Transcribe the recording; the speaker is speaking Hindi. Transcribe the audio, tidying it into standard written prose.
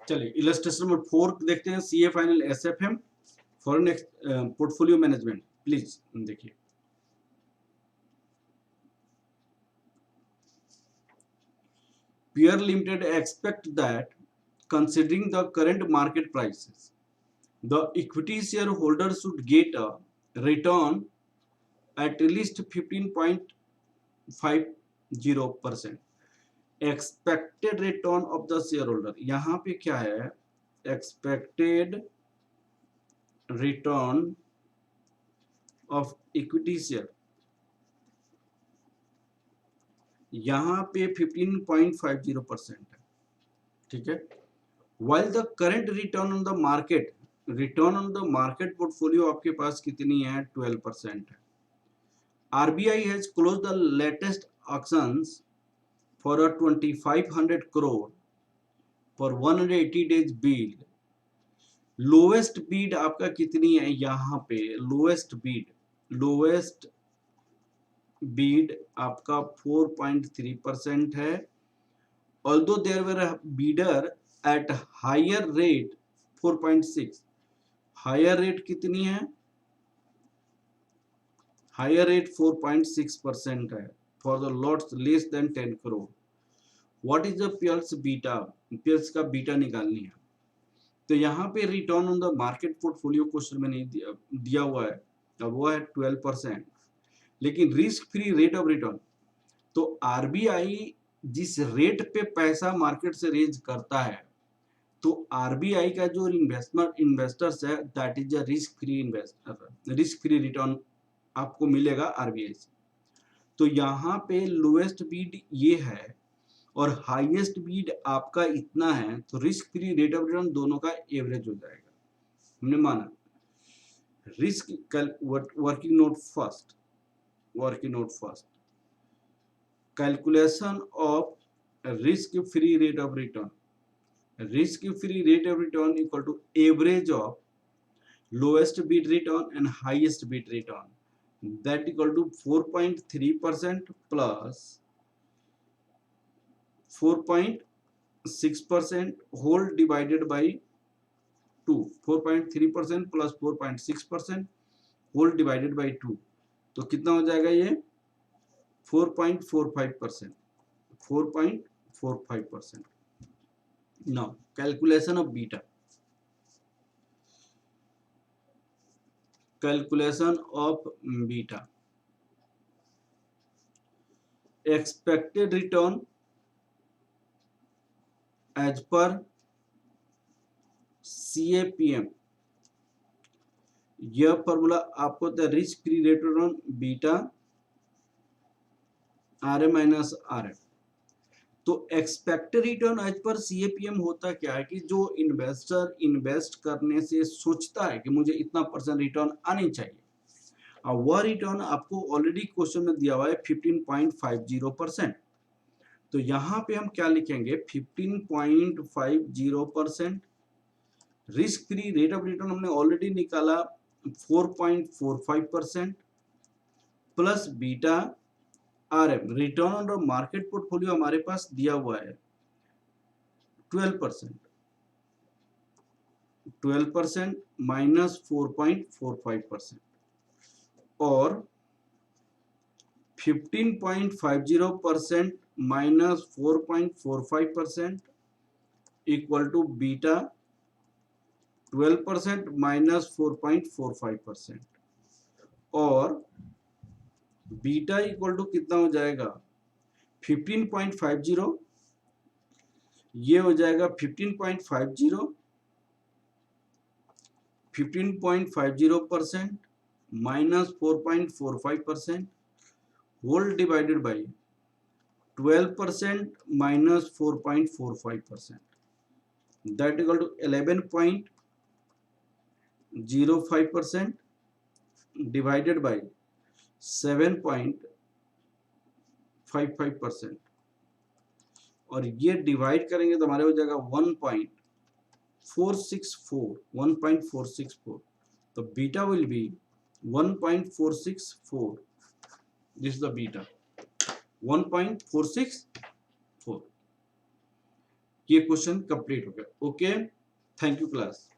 चलिए इलस्ट्रेशन नंबर 4 देखते हैं, CA final SFM foreign portfolio management. Please देखिए, Peer Limited expect that considering the current market prices, the equity shareholder should get a return at least 15.50%. Expected return of the shareholder, यहाँ पे क्या है, expected return of equity share, यहाँ पे 15.50% है, ठीक है। While the current return on the market, return on the market portfolio आपके पास कितनी है, 12% है। RBI has closed the latest auctions for a 2500 crore for 180 days bid. Lowest Beed आपका कितनी है, यहाँ पे लोवेस्ट बीड आपका 4.3% है। Although there were a bidder at higher rate 4.6, higher rate कितनी है, हायर रेट 4.6% है for the lots less than 10 crore. What is the Pierce beta, Pierce का बीटा निकालनी है। तो यहाँ पे return on the market portfolio question में नहीं दिया हुआ है, अब वो है 12%, लेकिन risk free rate of return, तो आरबीआई जिस रेट पे पैसा मार्केट से रेज करता है, तो आरबीआई का जो इन्वेस्टर्स है that is a risk free return आपको मिलेगा आरबीआई से। तो यहाँ पे लोएस्ट बीड ये है और हाईएस्ट बीड आपका इतना है, तो risk free rate of return दोनों का एवरेज हो जाएगा। हमने माना risk working node first, calculation of risk free rate of return, risk free rate of return equal to average of lowest bid return and highest bid return, that equal to 4.3% plus 4.6% whole divided by 2, 4.3% plus 4.6% whole divided by 2, तो कितना हो जाएगा ये 4.45%, 4.45%। Now, calculation of beta. Calculation of beta. Expected return as per CAPM. यह फॉर्मूला आपको the risk free rate of return beta RM minus RM। तो expected return as per CAPM होता क्या है कि जो इन्वेस्टर इन्वेस्ट करने से सोचता है कि मुझे इतना % रिटर्न आनी चाहिए, और वह रिटर्न आपको ऑलरेडी क्वेश्चन में दिया हुआ है 15.50%। तो यहाँ पे हम क्या लिखेंगे, 15.50%। Risk free rate of return हमने ऑलरेडी निकाला 4.45% plus beta RM, return on market portfolio हमारे पास दिया हुआ है 12%, 12% माइनस 4.45% और 15.50% minus 4.45% equal to beta 12% minus 4.45% और बीटा इक्वल टू कितना हो जाएगा 15.50, ये हो जाएगा 15.50% minus 4.45% whole divided by 12% minus 4.45%, that equal to 11.05% divided by 7.55% और ये डिवाइड करेंगे तो हमारे हो जाएगा 1.464, तो beta will be 1.464, this is the beta 1.464। ये क्वेश्चन कंप्लीट हो गया। Okay, thank you class.